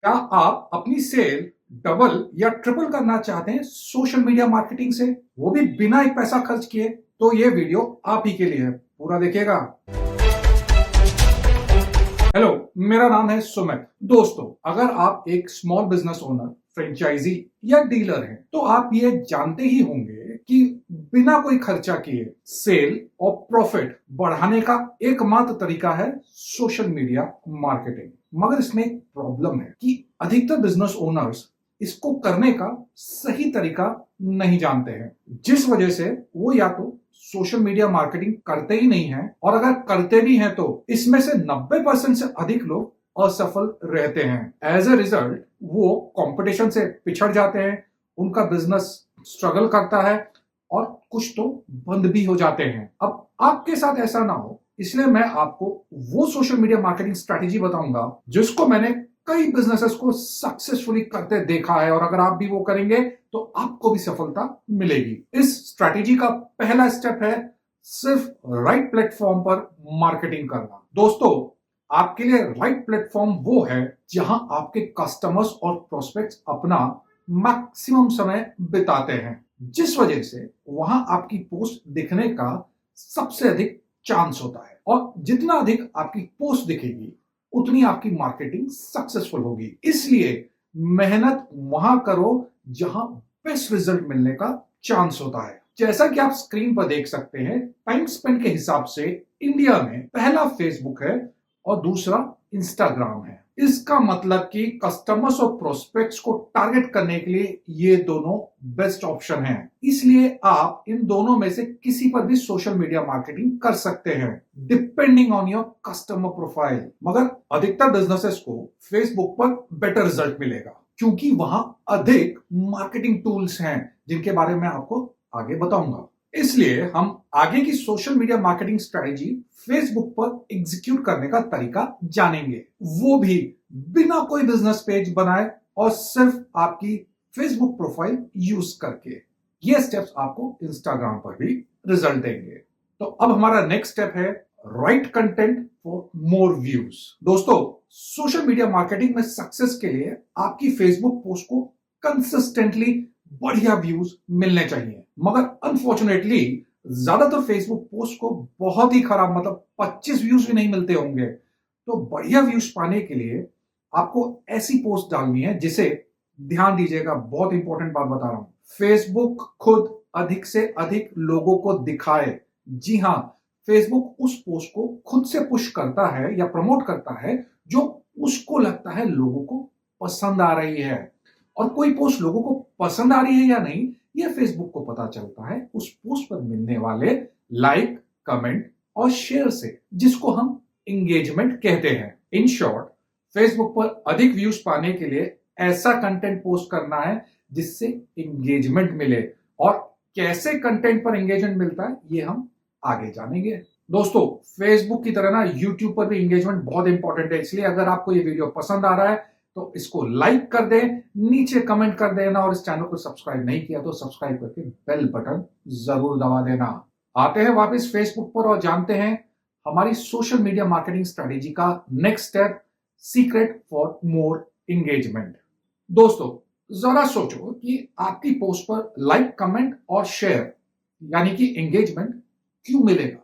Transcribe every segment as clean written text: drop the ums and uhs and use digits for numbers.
क्या आप अपनी सेल डबल या ट्रिपल करना चाहते हैं सोशल मीडिया मार्केटिंग से, वो भी बिना एक पैसा खर्च किए? तो ये वीडियो आप ही के लिए है, पूरा देखिएगा। हेलो, मेरा नाम है सुमित। दोस्तों, अगर आप एक स्मॉल बिजनेस ओनर, फ्रेंचाइजी या डीलर हैं, तो आप ये जानते ही होंगे कि बिना कोई खर्चा किए सेल और प्रॉफिट बढ़ाने का एकमात्र तरीका है सोशल मीडिया मार्केटिंग। मगर इसमें एक प्रॉब्लम है कि अधिकतर बिजनेस ओनर्स इसको करने का सही तरीका नहीं जानते हैं, जिस वजह से वो या तो सोशल मीडिया मार्केटिंग करते ही नहीं है, और अगर करते भी हैं तो इसमें से 90% से अधिक लोग असफल रहते हैं। एज ए रिजल्ट वो कंपटीशन से पिछड़ जाते हैं, उनका बिजनेस स्ट्रगल करता है और कुछ तो बंद भी हो जाते हैं। अब आपके साथ ऐसा ना हो, इसलिए मैं आपको वो सोशल मीडिया मार्केटिंग स्ट्रेटेजी बताऊंगा जिसको मैंने कई बिजनेसेस को सक्सेसफुली करते देखा है, और अगर आप भी वो करेंगे तो आपको भी सफलता मिलेगी। इस स्ट्रेटेजी का पहला स्टेप है सिर्फ राइट प्लेटफॉर्म पर मार्केटिंग करना। दोस्तों, आपके लिए राइट प्लेटफॉर्म वो है जहां आपके कस्टमर्स और प्रोस्पेक्ट्स अपना मैक्सिमम समय बिताते हैं, जिस वजह से वहां आपकी पोस्ट दिखने का सबसे अधिक चांस होता है। और जितना अधिक आपकी पोस्ट दिखेगी उतनी आपकी मार्केटिंग सक्सेसफुल होगी। इसलिए मेहनत वहां करो जहां बेस्ट रिजल्ट मिलने का चांस होता है। जैसा कि आप स्क्रीन पर देख सकते हैं, टाइम स्पेंड के हिसाब से इंडिया में पहला फेसबुक है और दूसरा इंस्टाग्राम है। इसका मतलब कि कस्टमर्स और प्रोस्पेक्ट्स को टारगेट करने के लिए ये दोनों बेस्ट ऑप्शन हैं। इसलिए आप इन दोनों में से किसी पर भी सोशल मीडिया मार्केटिंग कर सकते हैं, depending on your customer profile. मगर अधिकतर बिजनेसेस को फेसबुक पर बेटर रिजल्ट मिलेगा, क्योंकि वहां अधिक मार्केटिंग टूल्स हैं जिनके बारे में आपको आगे बताऊंगा। इसलिए हम आगे की social media marketing strategy Facebook पर एग्जीक्यूट करने का तरीका जानेंगे, वो भी बिना कोई बिजनेस पेज बनाए और सिर्फ आपकी फेसबुक प्रोफाइल यूज करके। ये स्टेप्स आपको इंस्टाग्राम पर भी रिजल्ट देंगे। तो अब हमारा नेक्स्ट स्टेप है right content for more views. दोस्तों, सोशल मीडिया मार्केटिंग में सक्सेस के लिए आपकी फेसबुक पोस्ट को कंसिस्टेंटली बढ़िया व्यूज मिलने चाहिए। मगर अनफॉर्चुनेटली ज्यादातर फेसबुक पोस्ट को बहुत ही खराब, मतलब 25 व्यूज भी नहीं मिलते होंगे। तो बढ़िया व्यूज पाने के लिए आपको ऐसी पोस्ट डालनी है जिसे, ध्यान दीजिएगा, बहुत इंपॉर्टेंट बात बता रहा हूं, फेसबुक खुद अधिक से अधिक लोगों को दिखाए। जी हां, फेसबुक उस पोस्ट को खुद से पुश करता है या प्रमोट करता है जो उसको लगता है लोगों को पसंद आ रही है। और कोई पोस्ट लोगों को पसंद आ रही है या नहीं, यह फेसबुक को पता चलता है उस पोस्ट पर मिलने वाले लाइक, कमेंट और शेयर से, जिसको हम एंगेजमेंट कहते हैं। इन शॉर्ट, फेसबुक पर अधिक व्यूज पाने के लिए ऐसा कंटेंट पोस्ट करना है जिससे एंगेजमेंट मिले। और कैसे कंटेंट पर एंगेजमेंट मिलता है ये हम आगे जानेंगे। दोस्तों, फेसबुक की तरह ना यूट्यूब पर भी एंगेजमेंट बहुत इंपॉर्टेंट है। इसलिए अगर आपको ये वीडियो पसंद आ रहा है तो इसको लाइक कर दें, नीचे कमेंट कर देना, और इस चैनल को सब्सक्राइब नहीं किया तो सब्सक्राइब करके बेल बटन जरूर दबा देना। आते हैं वापस फेसबुक पर और जानते हैं हमारी सोशल मीडिया मार्केटिंग स्ट्रेटेजी का next step, secret for more engagement. दोस्तों, जरा सोचो कि आपकी पोस्ट पर लाइक, कमेंट और शेयर यानी कि एंगेजमेंट क्यों मिलेगा?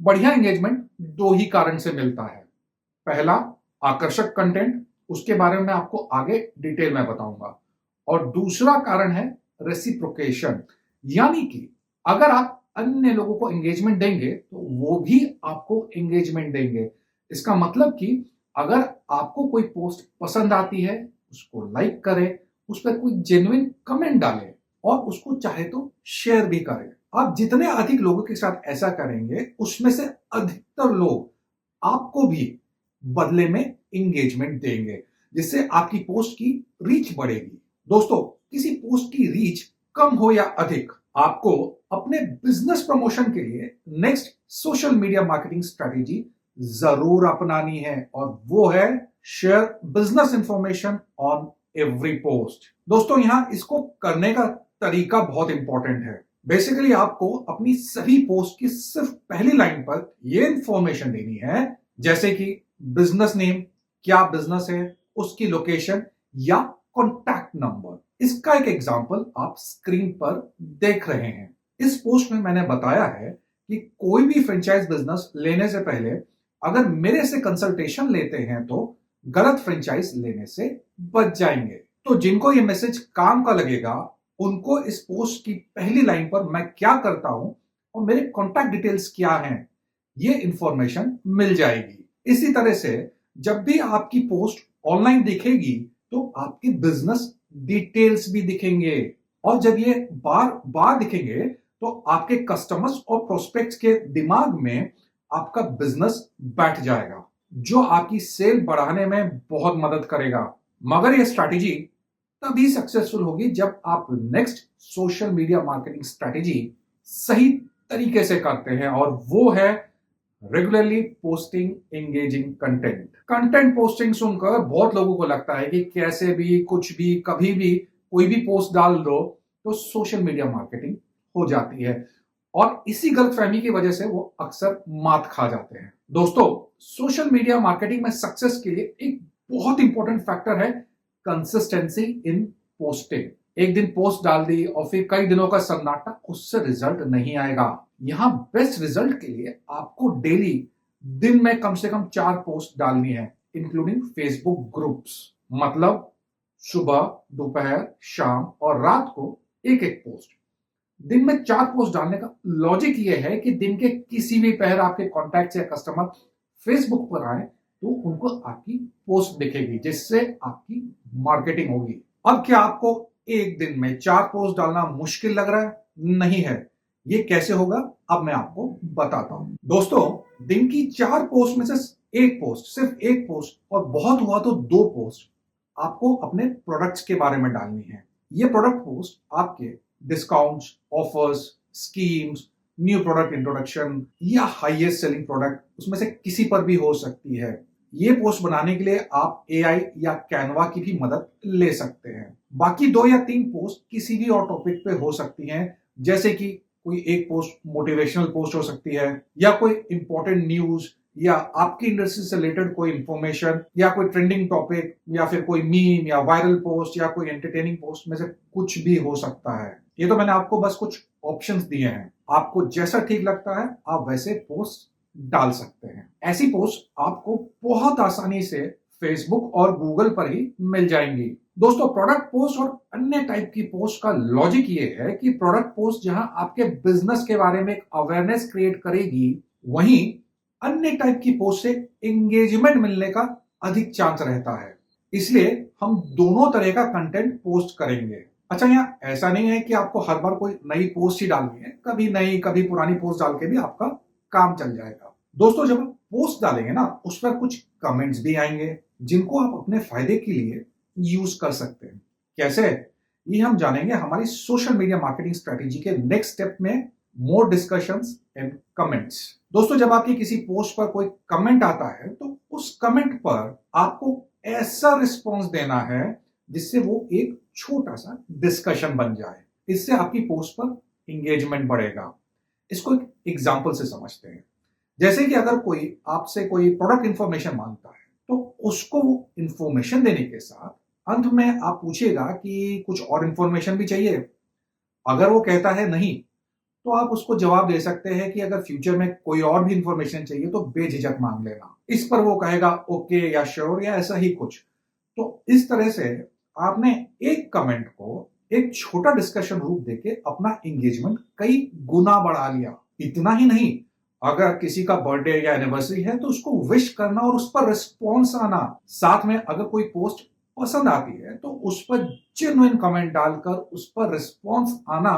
बढ़िया एंगेजमेंट दो ही कारण से मिलता है। पहला, आकर्षक कंटेंट, उसके बारे में आपको आगे डिटेल में बताऊंगा। और दूसरा कारण है रेसिप्रोकेशन, यानी कि अगर आप अन्य लोगों को एंगेजमेंट देंगे तो वो भी आपको एंगेजमेंट देंगे। इसका मतलब कि अगर आपको कोई पोस्ट पसंद आती है, उसको लाइक करें, उस पर कोई जेन्युइन कमेंट डालें और उसको चाहे तो शेयर भी करें। आप जितने अधिक लोगों के साथ ऐसा करेंगे, उसमें से अधिकतर लोग आपको भी बदले में एंगेजमेंट देंगे, जिससे आपकी पोस्ट की रीच बढ़ेगी। दोस्तों, किसी पोस्ट की रीच कम हो या अधिक, आपको अपने बिजनेस प्रमोशन के लिए next social media marketing strategy जरूर अपनानी है, और वो है share business information on every post. दोस्तों, यहां इसको करने का तरीका बहुत इंपॉर्टेंट है। बेसिकली आपको अपनी सभी पोस्ट की सिर्फ पहली लाइन पर यह इंफॉर्मेशन देनी है, जैसे कि बिजनेस नेम, क्या बिजनेस है, उसकी लोकेशन या कॉन्टैक्ट नंबर। इसका एक एग्जाम्पल आप स्क्रीन पर देख रहे हैं। इस पोस्ट में मैंने बताया है कि कोई भी फ्रेंचाइज बिजनेस लेने से पहले अगर मेरे से कंसल्टेशन लेते हैं तो गलत फ्रेंचाइज लेने से बच जाएंगे। तो जिनको ये मैसेज काम का लगेगा उनको इस पोस्ट की पहली लाइन पर मैं क्या करता हूं और मेरे कॉन्टैक्ट डिटेल्स क्या हैं ये इंफॉर्मेशन मिल जाएगी। इसी तरह से जब भी आपकी पोस्ट ऑनलाइन दिखेगी तो आपके बिजनेस डिटेल्स भी दिखेंगे, और जब ये बार बार दिखेंगे तो आपके कस्टमर्स और प्रोस्पेक्ट्स के दिमाग में आपका बिजनेस बैठ जाएगा, जो आपकी सेल बढ़ाने में बहुत मदद करेगा। मगर ये स्ट्रैटेजी तभी सक्सेसफुल होगी जब आप next social media marketing strategy सही तरीके से करते हैं, और वो है regularly posting engaging content. Content posting सुनकर बहुत लोगों को लगता है कि कैसे भी कुछ भी कभी भी कोई भी पोस्ट डाल दो तो सोशल मीडिया मार्केटिंग हो जाती है, और इसी गलतफहमी की वजह से वो अक्सर मात खा जाते हैं। दोस्तों, सोशल मीडिया मार्केटिंग में सक्सेस के लिए एक बहुत इंपॉर्टेंट फैक्टर है कंसिस्टेंसी इन पोस्टिंग। एक दिन पोस्ट डाल दी और फिर कई दिनों का सन्नाटा, उससे रिजल्ट नहीं आएगा। यहां बेस्ट रिजल्ट के लिए आपको डेली दिन में कम से कम 4 पोस्ट डालनी है, इंक्लूडिंग फेसबुक ग्रुप्स। मतलब सुबह, दोपहर, शाम और रात को एक एक पोस्ट। दिन में 4 पोस्ट डालने का लॉजिक ये है कि दिन के किसी भी पहर आपके कॉन्टैक्ट या कस्टमर फेसबुक पर आए तो उनको आपकी पोस्ट दिखेगी, जिससे आपकी मार्केटिंग होगी। अब क्या आपको एक दिन में 4 पोस्ट डालना मुश्किल लग रहा है? नहीं है। ये कैसे होगा अब मैं आपको बताता हूं। दोस्तों, दिन की 4 पोस्ट में से एक पोस्ट, सिर्फ एक पोस्ट, और बहुत हुआ तो 2 पोस्ट आपको अपने प्रोडक्ट्स के बारे में डालनी है। ये प्रोडक्ट पोस्ट आपके discounts, offers, schemes, new product introduction या हाईएस्ट सेलिंग प्रोडक्ट, उसमें से किसी पर भी हो सकती है। ये पोस्ट बनाने के लिए आप एआई या कैनवा की भी मदद ले सकते हैं। बाकी 2 या 3 पोस्ट किसी भी और टॉपिक पे हो सकती हैं, जैसे कि कोई एक पोस्ट मोटिवेशनल पोस्ट हो सकती है, या कोई इंपॉर्टेंट न्यूज, या आपकी इंडस्ट्री से रिलेटेड कोई इंफॉर्मेशन, या कोई ट्रेंडिंग टॉपिक, या फिर कोई मीम या वायरल पोस्ट, या कोई एंटरटेनिंग पोस्ट में से कुछ भी हो सकता है। ये तो मैंने आपको बस कुछ ऑप्शंस दिए हैं। आपको जैसा ठीक लगता है आप वैसे पोस्ट डाल सकते हैं। ऐसी पोस्ट आपको बहुत आसानी से फेसबुक और गूगल पर ही मिल जाएंगी। दोस्तों, प्रोडक्ट पोस्ट और अन्य टाइप की पोस्ट का लॉजिक ये है कि प्रोडक्ट पोस्ट जहां आपके बिजनेस के बारे में एक अवेयरनेस क्रिएट करेगी, वहीं अन्य टाइप की पोस्ट से एंगेजमेंट मिलने का अधिक चांस रहता है। इसलिए हम दोनों तरह का कंटेंट पोस्ट करेंगे। अच्छा, यहाँ ऐसा नहीं है कि आपको हर बार कोई नई पोस्ट ही डालनी है। कभी नई कभी पुरानी पोस्ट डाल के भी आपका काम चल जाएगा। दोस्तों, जब आप पोस्ट डालेंगे ना, उस पर कुछ कमेंट्स भी आएंगे जिनको आप अपने फायदे के लिए यूज कर सकते हैं। कैसे, ये हम जानेंगे हमारी सोशल मीडिया मार्केटिंग स्ट्रेटेजी के नेक्स्ट स्टेप में, मोर डिस्कशंस एंड कमेंट्स। दोस्तों, जब आपकी किसी पोस्ट पर कोई कमेंट आता है तो उस कमेंट पर आपको ऐसा रिस्पॉन्स देना है जिससे वो एक छोटा सा डिस्कशन बन जाए। इससे आपकी पोस्ट पर एंगेजमेंट बढ़ेगा। इसको एक एग्जांपल से समझते हैं। जैसे कि अगर कोई आपसे कोई प्रोडक्ट इंफॉर्मेशन मांगता है तो उसको वो इंफॉर्मेशन देने के साथ अंत में आप पूछिएगा कि कुछ और इंफॉर्मेशन भी चाहिए। अगर वो कहता है नहीं, तो आप उसको जवाब दे सकते हैं कि अगर फ्यूचर में कोई और भी इंफॉर्मेशन चाहिए तो बेझिझक मांग लेना। इस पर वो कहेगा ओके या श्योर या ऐसा ही कुछ। तो इस तरह से आपने एक कमेंट को एक छोटा डिस्कशन रूप देके अपना एंगेजमेंट कई गुना बढ़ा लिया। इतना ही नहीं, अगर किसी का बर्थडे या एनिवर्सरी है तो उसको विश करना और उस पर रिस्पॉन्स आना, साथ में अगर कोई पोस्ट पसंद आती है तो उस पर जेन्युइन कमेंट डालकर उस पर रिस्पॉन्स आना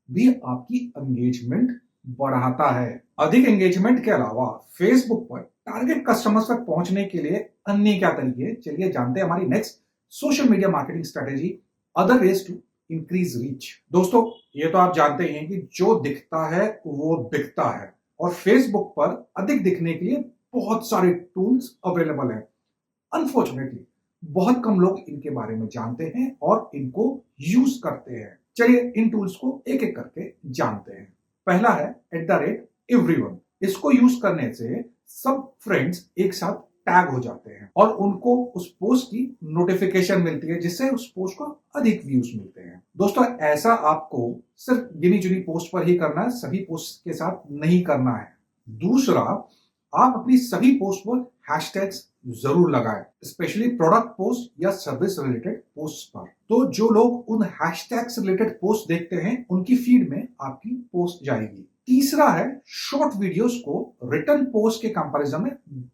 भी आपकी एंगेजमेंट बढ़ाता है। अधिक एंगेजमेंट के अलावा फेसबुक पर टारगेट कस्टमर्स तक पहुंचने के लिए अन्य क्या तरीके, चलिए जानते हैं हमारी next social media marketing strategy, other ways to increase reach. दोस्तों, ये तो आप जानते ही हैं कि जो दिखता है वो बिकता है, और फेसबुक पर अधिक दिखने के लिए बहुत सारे टूल्स अवेलेबल हैं। अनफॉर्चुनेटली बहुत कम लोग इनके बारे में जानते हैं और इनको यूज करते हैं। चलिए इन टूल्स को एक एक करके जानते हैं। पहला है @everyone। इसको यूज करने से सब फ्रेंड्स एक साथ टैग हो जाते हैं और उनको उस पोस्ट की नोटिफिकेशन मिलती है, जिससे उस पोस्ट को अधिक व्यूज मिलते हैं। दोस्तों, ऐसा आपको सिर्फ गिनी चुनी पोस्ट पर ही करना है, सभी पोस्ट के साथ नहीं करना है। दूसरा, आप अपनी सभी पोस्ट पर हैशटैग्स जरूर लगाएं, स्पेशली प्रोडक्ट पोस्ट या सर्विस रिलेटेड पोस्ट पर। तो जो लोग उन हैशटैग्स रिलेटेड पोस्ट देखते हैं, उनकी फीड में आपकी पोस्ट जाएगी। तीसरा है, शॉर्ट वीडियोस को रिटर्न पोस्ट के कंपैरिजन में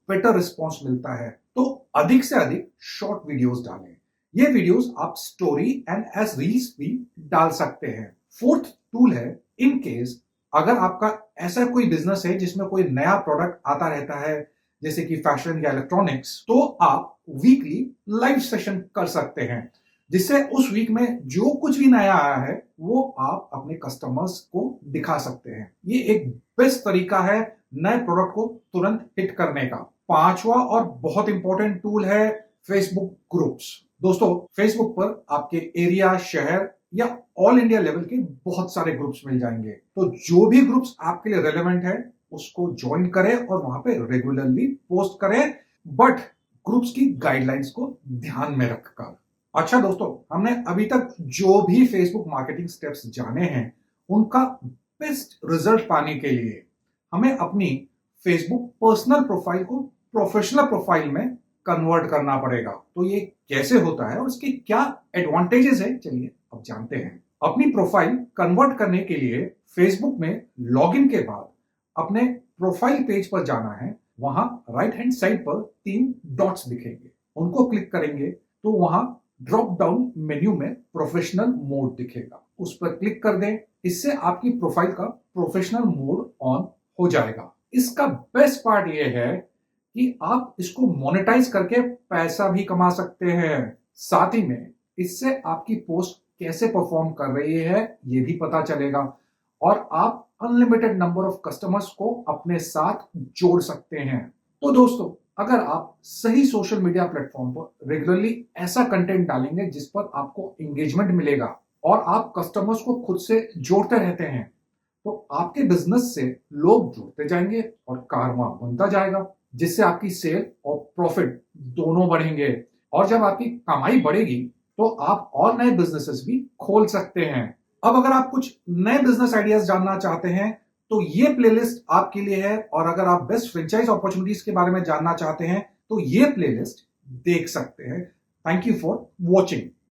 बेटर रिस्पांस मिलता है, तो अधिक से अधिक शॉर्ट वीडियोस डालें। ये वीडियोस आप स्टोरी एंड एज रील्स भी डाल सकते हैं। फोर्थ टूल है, इन केस अगर आपका ऐसा कोई बिजनेस है जिसमें कोई नया प्रोडक्ट आता रहता है, जैसे कि फैशन या इलेक्ट्रॉनिक्स, तो आप वीकली लाइव सेशन कर सकते हैं, जिससे उस वीक में जो कुछ भी नया आया है वो आप अपने कस्टमर्स को दिखा सकते हैं। ये एक बेस्ट तरीका है नए प्रोडक्ट को तुरंत हिट करने का। पांचवा और बहुत इंपॉर्टेंट टूल है फेसबुक ग्रुप्स। दोस्तों, फेसबुक पर आपके एरिया, शहर या ऑल इंडिया लेवल के बहुत सारे ग्रुप्स मिल जाएंगे, तो जो भी ग्रुप्स आपके लिए रेलेवेंट है उसको ज्वाइन करें और वहां पे रेगुलरली पोस्ट करें, बट ग्रुप्स की गाइडलाइंस को ध्यान में रखकर। अच्छा दोस्तों, हमने अभी तक जो भी फेसबुक मार्केटिंग स्टेप्स जाने हैं, उनका बेस्ट रिजल्ट पाने के लिए हमें अपनी फेसबुक पर्सनल प्रोफाइल को प्रोफेशनल प्रोफाइल में कन्वर्ट करना पड़ेगा। तो ये कैसे होता है और उसके क्या एडवांटेजेस है, चलिए अब जानते हैं। अपनी प्रोफाइल कन्वर्ट करने के लिए फेसबुक में लॉगिन के बाद अपने प्रोफाइल पेज पर जाना है। वहां राइट हैंड साइड पर 3 डॉट्स दिखेंगे, उनको क्लिक करेंगे तो वहां ड्रॉप डाउन मेन्यू में प्रोफेशनल मोड दिखेगा, उस पर क्लिक कर दें। इससे आपकी प्रोफाइल का प्रोफेशनल मोड ऑन हो जाएगा। इसका बेस्ट पार्ट यह है कि आप इसको मोनेटाइज करके पैसा भी कमा सकते हैं। साथ ही में इससे आपकी पोस्ट कैसे परफॉर्म कर रही है ये भी पता चलेगा और आप अनलिमिटेड नंबर ऑफ कस्टमर्स को अपने साथ जोड़ सकते हैं। तो दोस्तों, अगर आप सही सोशल मीडिया प्लेटफॉर्म पर रेगुलरली ऐसा कंटेंट डालेंगे जिस पर आपको एंगेजमेंट मिलेगा और आप कस्टमर्स को खुद से जोड़ते रहते हैं, तो आपके बिजनेस से लोग जुड़ते जाएंगे और कारवां बनता जाएगा, जिससे आपकी सेल और प्रॉफिट दोनों बढ़ेंगे। और जब आपकी कमाई बढ़ेगी तो आप और नए बिजनेसेस भी खोल सकते हैं। अब अगर आप कुछ नए बिजनेस आइडियाज जानना चाहते हैं तो ये प्लेलिस्ट आपके लिए है, और अगर आप बेस्ट फ्रेंचाइज अपॉर्चुनिटीज के बारे में जानना चाहते हैं तो ये प्लेलिस्ट देख सकते हैं। Thank you for watching.